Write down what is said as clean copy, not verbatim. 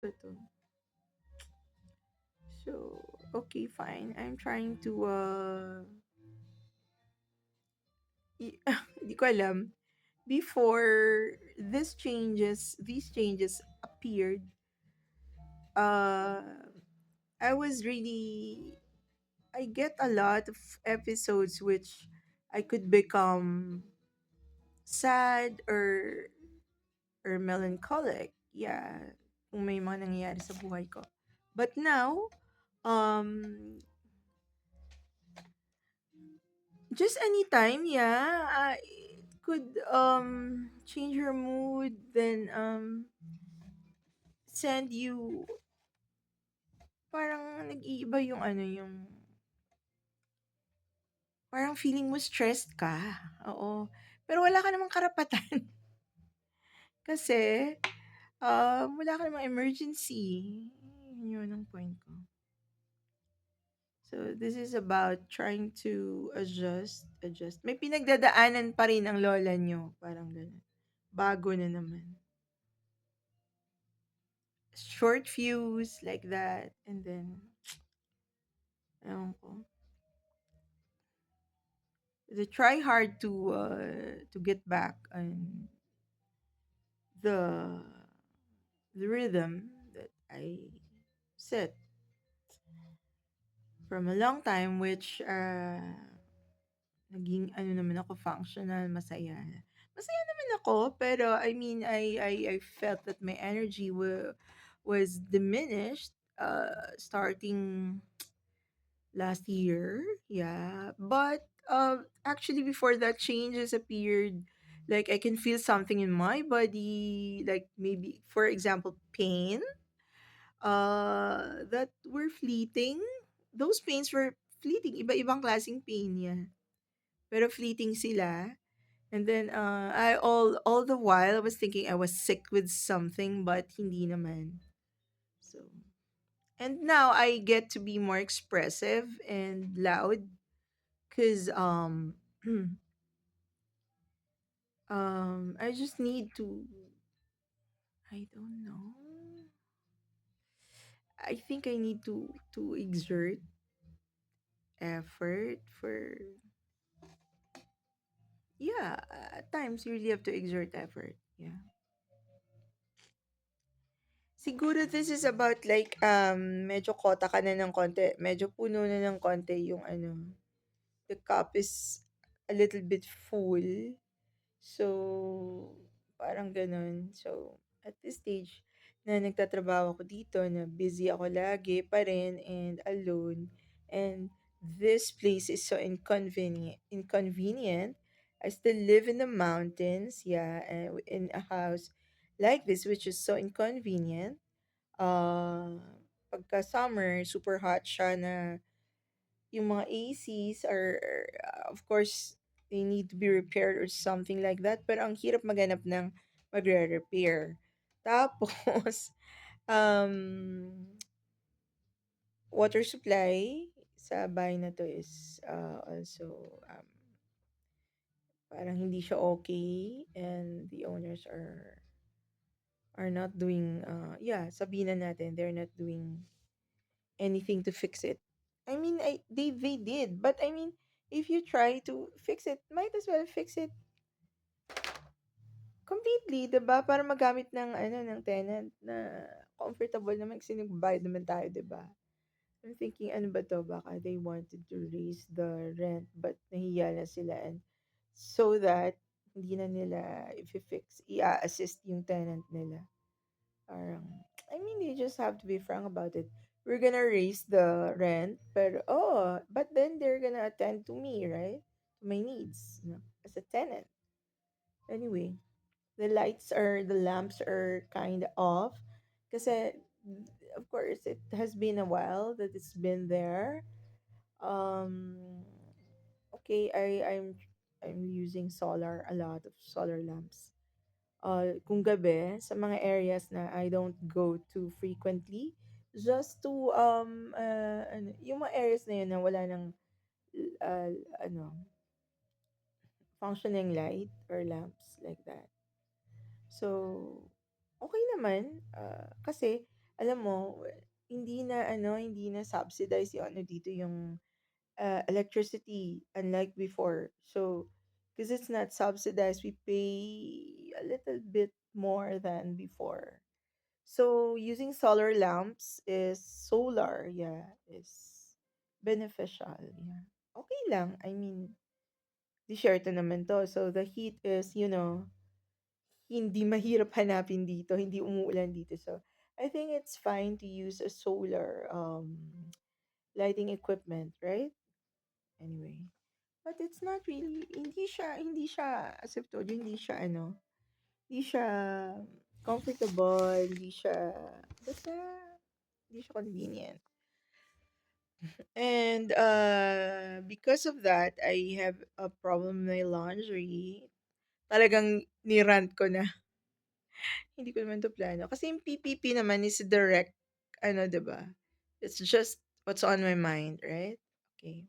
Ito. So, okay, fine. I'm trying to, hindi ko alam. Before these changes appeared, uh, I was really, I get a lot of episodes which I could become sad or melancholic. Yeah, kung may mga nangyayari sa buhay ko. But now, um, just anytime, yeah, it could change your mood, then send you parang nag-iiba yung ano yung parang feeling mo stressed ka. Oo. Pero wala ka namang karapatan kasi wala ka namang emergency. Yun ang point ko. So, this is about trying to adjust. May pinagdadaanan pa rin ang lola nyo. Parang gano'n. Bago na naman. Short fuse, like that. And then, ewan ko. They try hard to get back on the the rhythm that I set from a long time, which naging ano naman ako, functional, masaya. Masaya naman ako, pero I mean, I felt that my energy was diminished starting last year. Yeah. But actually before that changes appeared, like I can feel something in my body, like maybe for example pain that were fleeting. Those pains were fleeting, iba-ibang klaseng pain yan. Pero fleeting sila. And then I all the while I was thinking I was sick with something, but hindi naman. So, and now I get to be more expressive and loud because I just need to, I don't know. I think I need to exert effort for, yeah, at times you really have to exert effort. Yeah. Siguro this is about like medyo kota ka na ng konti, medyo puno na ng konti yung ano, the cup is a little bit full. So, parang gano'n. So, at this stage na nagtatrabaho ako dito, na busy ako lagi pa rin and alone, and this place is so inconvenient. I still live in the mountains, yeah, and in a house like this, which is so inconvenient. Uh, Pagka summer, super hot siya na yung mga ACs are, of course, they need to be repaired or something like that. Pero ang hirap maghanap ng magre-repair. Tapos, um, water supply sa bahay na to is also parang hindi siya okay, and the owners are not doing yeah, sabihin na natin they're not doing anything to fix it. I mean, they did, but I mean, if you try to fix it, might as well fix it completely, 'di ba? Para magamit ng ano ng tenant na comfortable naman kasi nagbabayad naman tayo, 'di ba? I'm thinking, ano ba to? Baka they wanted to raise the rent but nahiya na sila, and so that hindi na nila i-fix, i-assist yung tenant nila. Parang, I mean, you just have to be frank about it. We're gonna raise the rent, but then they're gonna attend to me, right? To my needs, as a tenant. Anyway, the lamps are kind of off. Kasi, of course, it has been a while that it's been there. Um, okay, I'm using solar, a lot of solar lamps. Kung gabi sa mga areas na I don't go to frequently, just to ano, yung mga areas na yun na wala ng uh, ano, functioning light or lamps like that. So, okay naman kasi Alam mo, hindi na subsidize yung ano dito, yung electricity, unlike before. So, because it's not subsidized, we pay a little bit more than before. So, using solar lamps is solar, yeah, is beneficial, yeah. Okay lang. I mean, disyerto naman to. So, the heat is, hindi mahirap hanapin dito, hindi umuulan dito. So, I think it's fine to use a solar lighting equipment, right? Anyway. But it's not really, as I've told you, hindi siya comfortable, basta, hindi siya convenient. And because of that, I have a problem with my laundry. Talagang nirant ko na. Hindi ko naman 'to plano. Kasi yung PPP naman is direct, 'di ba? It's just what's on my mind, right? Okay.